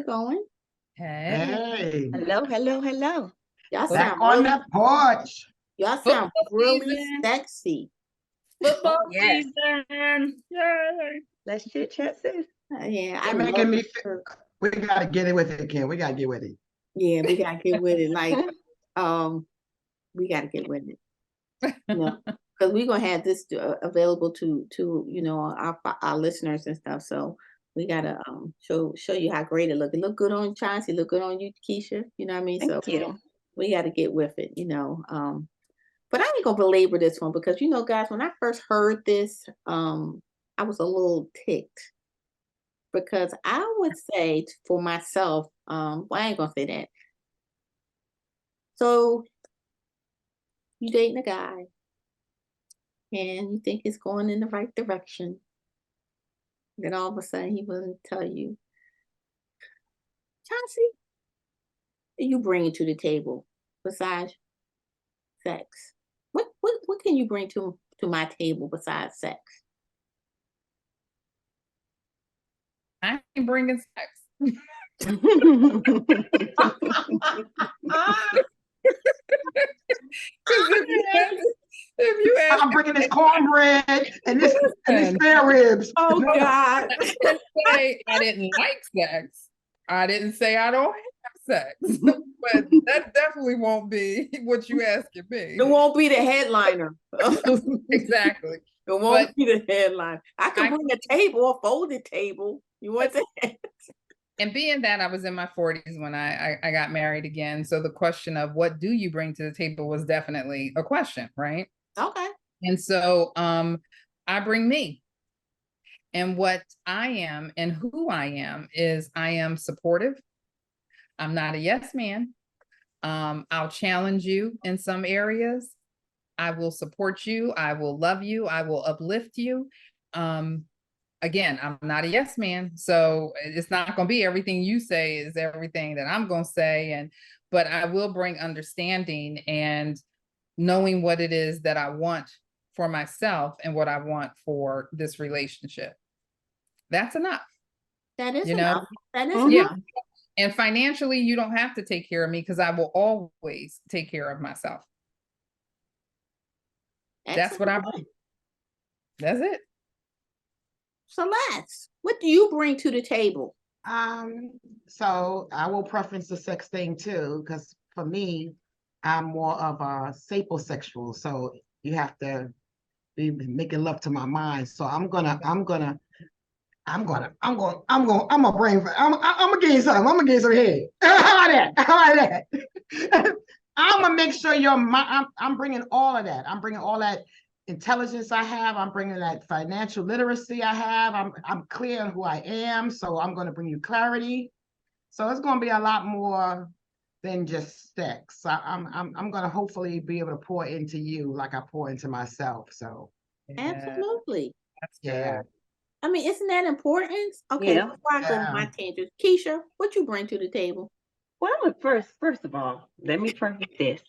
going? Hey. Hello, hello, hello. Y'all Back sound on really, the porch. y'all sound Football really season. sexy. Football Yes. season. Yay. Let's chit chat, sis. Yeah, I You're love making me this shirt. we gotta get it with it, Kim. We gotta get with it. Yeah, we gotta get with it. Like, we gotta get with it. Because we're gonna have this available to our listeners and stuff. So we gotta show you how great it look. It look good on Chauncey. Look good on you, Keisha. You know what I mean? Thank So you. we gotta get with it. But I ain't gonna belabor this one because guys, when I first heard this, I was a little ticked because I would say for myself, well, I ain't gonna say that. So you dating a guy and you think it's going in the right direction. Then all of a sudden he will tell you, Chauncey, what you bring to the table besides sex? What can you bring to my table besides sex? I ain't bringing sex. If you ask, I'm bringing this cornbread and this spare ribs. Oh God! I didn't say I didn't like sex. I didn't say I don't have sex. But that definitely won't be what you asking me. It won't be the headliner. Exactly. It won't be the headline. I can bring a table, a folded table. You want that? And being that I was in my 40s when I got married again, so the question of what do you bring to the table was definitely a question, right? Okay. And so I bring me. And what I am and who I am is I am supportive. I'm not a yes man. I'll challenge you in some areas. I will support you. I will love you. I will uplift you. Again, I'm not a yes man. So it's not going to be everything you say is everything that I'm going to say. But I will bring understanding and knowing what it is that I want for myself and what I want for this relationship. That's enough. That is enough. That is enough. And financially, you don't have to take care of me because I will always take care of myself. Excellent. That's what I bring. That's it. Celeste, what do you bring to the table? So I will preference the sex thing too, because for me, I'm more of a sapiosexual. So you have to be making love to my mind. So I'm gonna bring. I'm gonna give you something. I'm gonna give you some head. How about that? How about that? I'm gonna make sure I'm bringing all of that. I'm bringing all that intelligence I have. I'm bringing that financial literacy I have. I'm clear on who I am. So I'm gonna bring you clarity. So it's gonna be a lot more than just sex. I'm gonna hopefully be able to pour into you like I pour into myself. So absolutely. That's good. I mean, isn't that important? Okay, before I go on my tangent, Keisha, what you bring to the table? Well, first of all, let me preface this.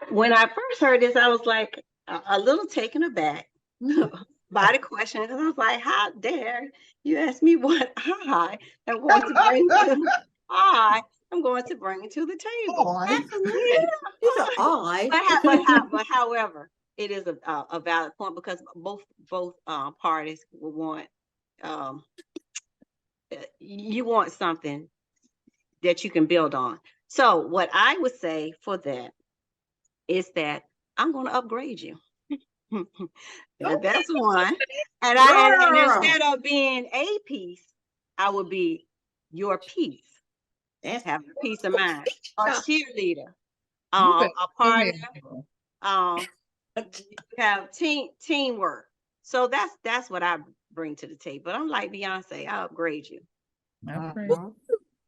When I first heard this, I was like a little taken aback by the question, because I was like, "How dare you ask me what I am going to bring to I'm going to bring it to the table?" Absolutely. But however, it is a valid point because both parties will want you want something that you can build on. So what I would say for that is that I'm going to upgrade you. That's one. And instead of being a piece, I would be your piece. Have a peace of mind. A cheerleader. A partner. Have teamwork. So that's what I bring to the table. But I'm like Beyonce, I upgrade you.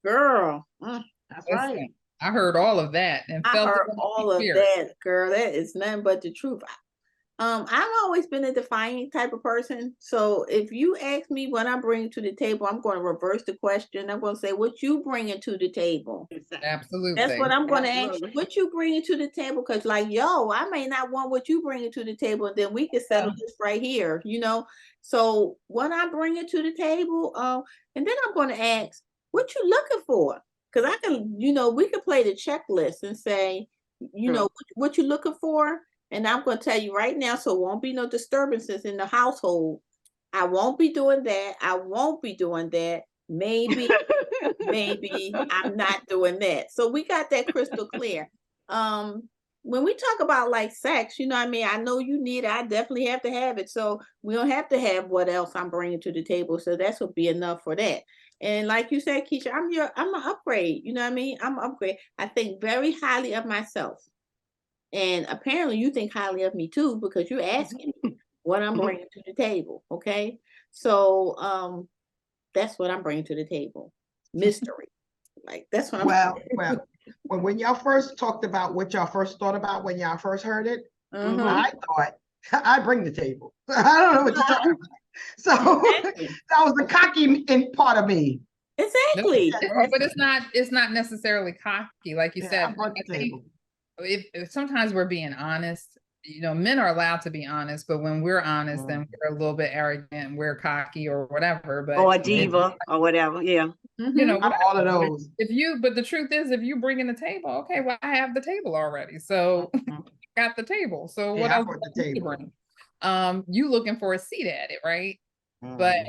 Girl. That's right. I heard all of that and I heard all of that, girl. That is nothing but the truth. I've always been a defiant type of person. So if you ask me what I bring to the table, I'm going to reverse the question. I'm going to say, what you bringing to the table? Absolutely. That's what I'm going to ask you. What you bringing to the table? Because I may not want what you bringing to the table. And then we can settle this right here, So what I bring it to the table, and then I'm going to ask, what you looking for? Because I can, we can play the checklist and say, what you looking for? And I'm going to tell you right now, so it won't be no disturbances in the household. I won't be doing that. I won't be doing that. Maybe I'm not doing that. So we got that crystal clear. When we talk about like sex, you know what I mean? I know you need it. I definitely have to have it. So we don't have to have what else I'm bringing to the table. So that's will be enough for that. And like you said, Keisha, I'm an upgrade. You know what I mean? I'm an upgrade. I think very highly of myself. And apparently you think highly of me too, because you're asking me what I'm bringing to the table. Okay. So that's what I'm bringing to the table. Mystery. Like that's what I'm well, when y'all first talked about what y'all first thought about when y'all first heard it, I thought I bring the table. I don't know what you're talking about. So that was the cocky in part of me. Exactly. But it's not necessarily cocky, like you said. I brought the table. If sometimes we're being honest, men are allowed to be honest, but when we're honest, then we're a little bit arrogant, we're cocky or whatever. But or a diva or whatever, yeah. I'm all of those. But the truth is, if you bring in the table, okay, well, I have the table already, so got the table. So what else do you bring? You looking for a seat at it, right? But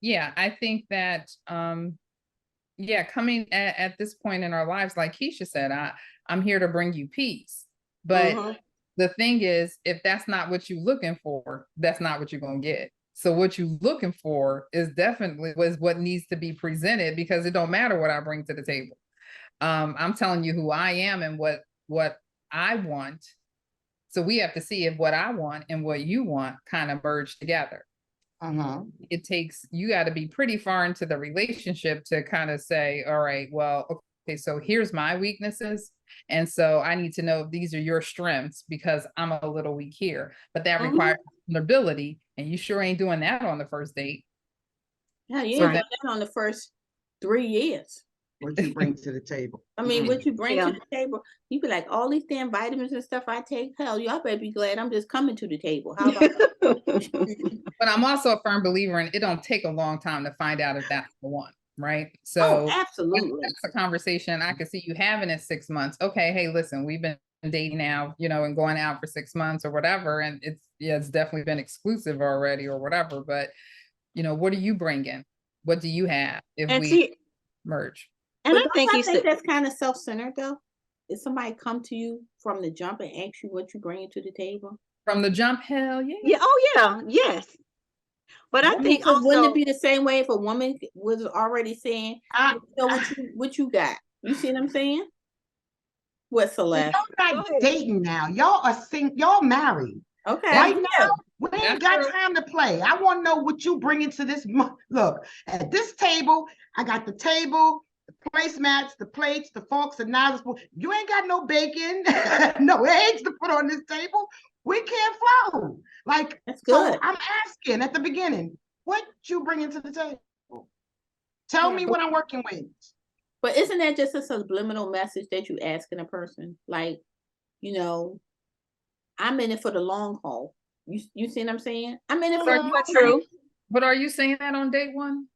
yeah, I think that coming at this point in our lives, like Keisha said, I'm here to bring you peace. But the thing is, if that's not what you're looking for, that's not what you're gonna get. So what you're looking for is definitely what needs to be presented, because it don't matter what I bring to the table. I'm telling you who I am and what I want. So we have to see if what I want and what you want kind of merge together. It takes, you got to be pretty far into the relationship to kind of say, all right, well, okay, so here's my weaknesses. And so I need to know if these are your strengths, because I'm a little weak here, but that requires vulnerability. And you sure ain't doing that on the first date. Yeah, you ain't doing that on the first 3 years. What you bring to the table. I mean, what you bring to the table, you be like, all these damn vitamins and stuff I take, hell, y'all better be glad I'm just coming to the table. How about that? But I'm also a firm believer in it don't take a long time to find out if that's the one, right? So absolutely. That's a conversation I could see you having in 6 months. Okay, hey, listen, we've been dating now, and going out for 6 months or whatever, and it's definitely been exclusive already or whatever, but what are you bringing? What do you have if we merge? And but I think that's kind of self-centered though. If somebody come to you from the jump and ask you what you bring to the table? From the jump, hell yeah. Yeah, oh yeah, yes. But I think also, wouldn't it be the same way if a woman was already saying, what you got? You see what I'm saying? What, Celeste? Y'all not dating now. Y'all are y'all married. Okay. Right now, we ain't got time to play. I want to know what you bring into this. Look, at this table, I got the table, the placemats, the plates, the forks, the knives. You ain't got no bacon, no eggs to put on this table. We can't flow. Like, that's good. So I'm asking at the beginning, what you bring into the table? Tell me what I'm working with. But isn't that just a subliminal message that you asking a person? Like, I'm in it for the long haul. You see what I'm saying? I'm in it for the long haul. But are you saying that on date one?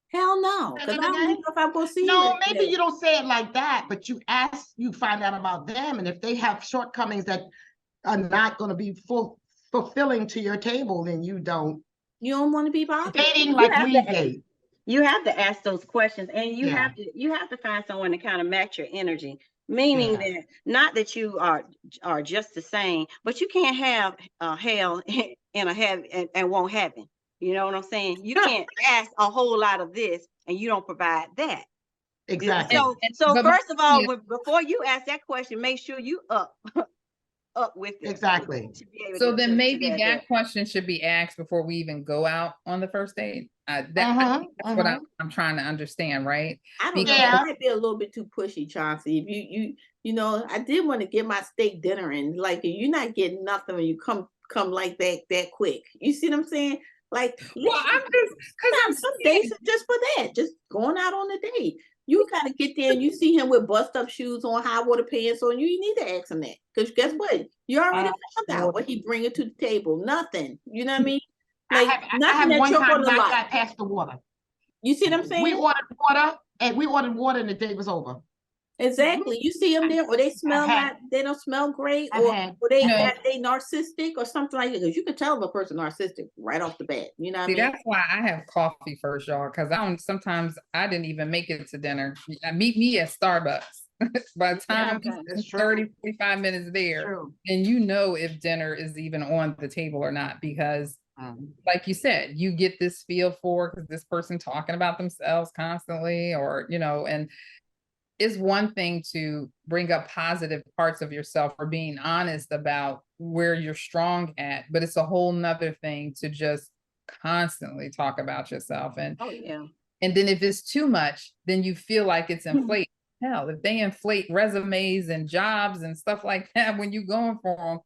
Hell no. Because I don't know if I'm going to see No, maybe you don't say it like that, but you find out about them. And if they have shortcomings that are not going to be fulfilling to your table, then you don't want to be bothered. Dating like we date. You have to ask those questions, and you have to find someone to kind of match your energy. Meaning that not that you are just the same, but you can't have hell in a heaven and won't happen. You know what I'm saying? You can't ask a whole lot of this and you don't provide that. Exactly. So first of all, before you ask that question, make sure you up with it. Exactly. So then maybe that question should be asked before we even go out on the first date. That's what I'm trying to understand, right? I don't know. It might be a little bit too pushy, Chauncey. If you I did want to get my steak dinner in. Like, you're not getting nothing when you come like that quick. You see what I'm saying? Like, well, some dates are just for that, just going out on a date. You got to get there and you see him with bust up shoes on, high water pants on. You need to ask him that, because guess what? You already found out what he bringing to the table. Nothing. You know what I mean? Like, I have one time I got past the water. You see what I'm saying? We ordered water and we ordered water and the day was over. Exactly. You see them there, or they smell had- they don't smell great, I've or had- they No. they narcissistic or something like that. Because you can tell if a person narcissistic right off the bat. You know what See, I mean? that's why I have coffee first, y'all, because sometimes I didn't even make it to dinner. Meet me at Starbucks. By the time Yeah, you that's spend true. 30, 45 minutes there, True. and you know if dinner is even on the table or not, because like you said, you get this feel for, because this person talking about themselves constantly, or, and it's one thing to bring up positive parts of yourself or being honest about where you're strong at, but it's a whole nother thing to just constantly talk about yourself. And Oh yeah. and then if it's too much, then you feel like it's inflated. Hell, if they inflate resumes and jobs and stuff like that, when you're going for them,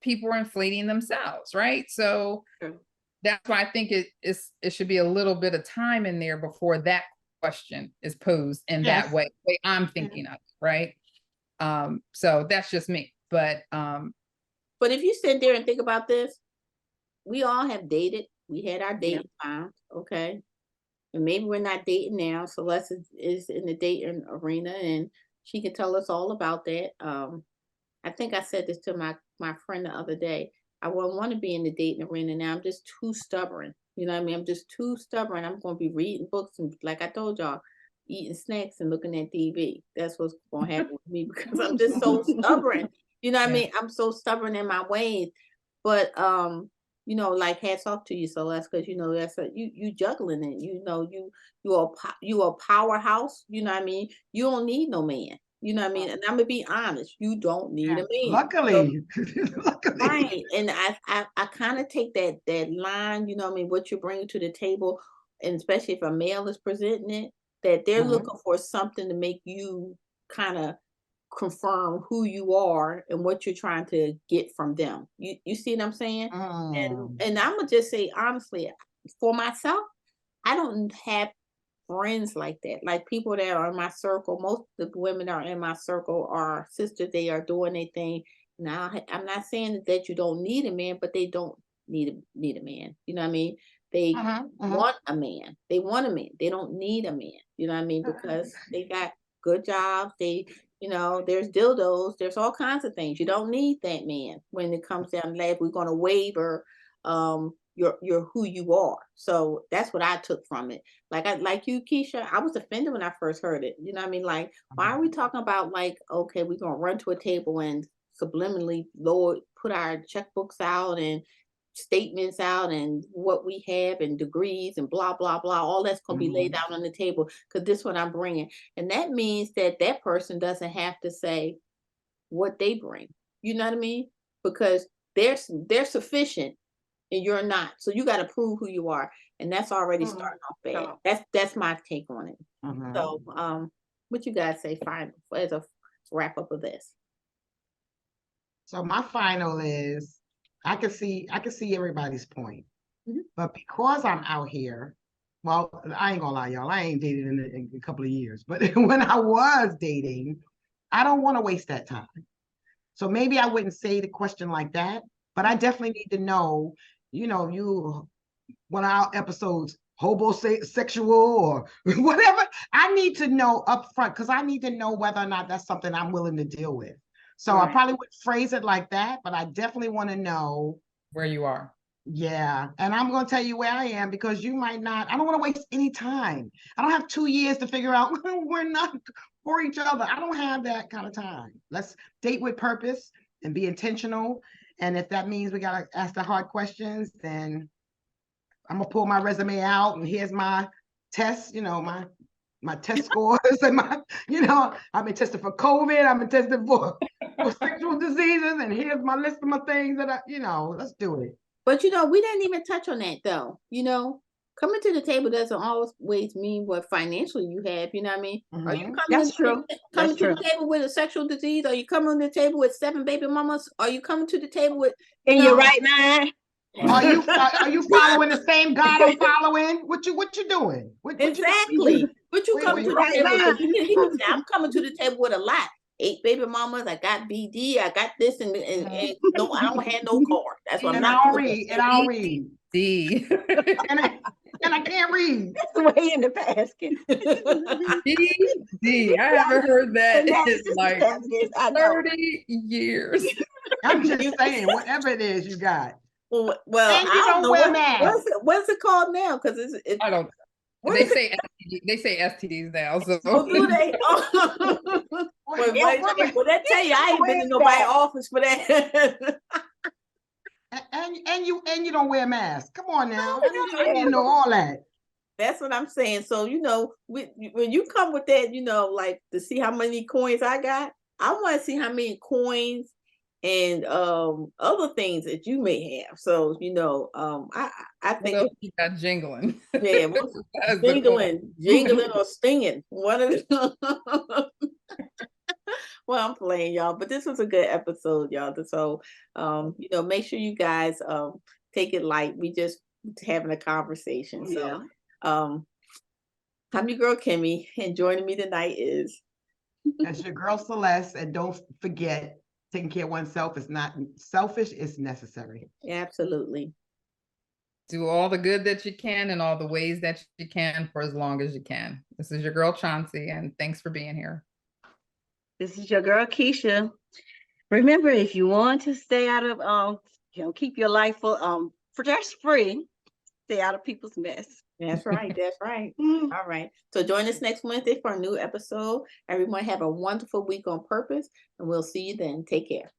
people are inflating themselves, right? So True. that's why I think it should be a little bit of time in there before that question is posed in Yes. that way I'm thinking of it, right? So that's just me. But if you sit there and think about this, we all have dated. We had our dating times, okay? And maybe we're not dating now. Celeste is in the dating arena, and she can tell us all about that. I think I said this to my friend the other day. I wouldn't want to be in the dating arena now. I'm just too stubborn. You know what I mean? I'm just too stubborn. I'm going to be reading books and, like I told y'all, eating snacks and looking at TV. That's what's going to happen with me, because I'm just so stubborn. You know what I mean? I'm so stubborn in my ways. But like, hats off to you, Celeste, because that's you juggling it. You a powerhouse. You know what I mean? You don't need no man. You know what I mean? And I'm gonna be honest, you don't need a man. Luckily. Right. And I kind of take that line, you know what I mean, what you're bringing to the table, and especially if a male is presenting it, that they're looking for something to make you kind of confirm who you are and what you're trying to get from them. You see what I'm saying? And I'm gonna just say honestly, for myself, I don't have friends like that. Like, people that are in my circle, most of the women that are in my circle are sisters. They are doing their thing. Now, I'm not saying that you don't need a man, but they don't need a man. You know what I mean? They want a man. They want a man. They don't need a man. You know what I mean? Because they got good jobs. There's dildos. There's all kinds of things. You don't need that man when it comes down to that. We're going to waiver you're who you are. So that's what I took from it. Like you, Keisha, I was offended when I first heard it. You know what I mean? Like, why are we talking about, like, okay, we're gonna run to a table and subliminally put our checkbooks out and statements out and what we have and degrees and blah blah blah. All that's gonna be laid out on the table, because this is what I'm bringing, and that means that person doesn't have to say what they bring. You know what I mean? Because they're sufficient and you're not. So you got to prove who you are. And that's already starting off bad. That's my take on it. So what you guys say final as a wrap up of this? So my final is, I can see everybody's point. But because I'm out here, well, I ain't gonna lie, y'all, I ain't dated in a couple of years, but when I was dating, I don't want to waste that time. So maybe I wouldn't say the question like that, but I definitely need to know, one of our episodes, homosexual or whatever, I need to know up front, because I need to know whether or not that's something I'm willing to deal with. So I probably wouldn't phrase it like that, but I definitely want to know where you are. Yeah. And I'm going to tell you where I am, because you might not, I don't want to waste any time. I don't have 2 years to figure out we're not for each other. I don't have that kind of time. Let's date with purpose and be intentional. And if that means we got to ask the hard questions, then I'm going to pull my resume out and here's my tests, my test scores and I've been tested for COVID. I've been tested for sexual diseases. And here's my list of my things that let's do it. But we didn't even touch on that though. Coming to the table doesn't always mean what financially you have. You know what I mean? Are you coming to the table with a sexual disease? Are you coming to the table with 7 baby mamas? Are you coming to the table with in your right mind? Are you following the same God I'm following? What you doing? Exactly. What you coming to the table with? You can say, I'm coming to the table with a lot. 8 baby mamas. I got BD. I got this and no, I don't have no car. That's what I'm And I not don't doing. read. And I don't read. D. And I can't read. That's way in the basket. D. I haven't heard that And that's in just like 70s, I know. 30 years. I'm just saying, whatever it is you got. Well, And you I don't don't know wear masks. what's it called now? Because it's I don't. what They is it? say they say STDs now. So Oh, do they? Oh. Well, that tell you I ain't been in nobody's office for that. And you don't wear masks. Come on now. Oh, I need to know all that. That's what I'm saying. So, when you come with that, like to see how many coins I got, I want to see how many coins and other things that you may have. So, I what think else you got jingling? yeah, That's the coin. jingling or stinging. One of the well, I'm playing y'all, but this was a good episode, y'all. So, make sure you guys take it light. We just having a conversation. Yeah. So, I'm your girl Kimmy, and joining me tonight is That's your girl Celeste. And don't forget, taking care of oneself is not selfish, it's necessary. absolutely. Do all the good that you can in all the ways that you can for as long as you can. This is your girl Chauncey, and thanks for being here. This is your girl Keisha. Remember, if you want to stay out of keep your life for stress free, stay out of people's mess. That's right. That's right. All right. So join us next Wednesday for a new episode. Everyone have a wonderful week on purpose, and we'll see you then. Take care.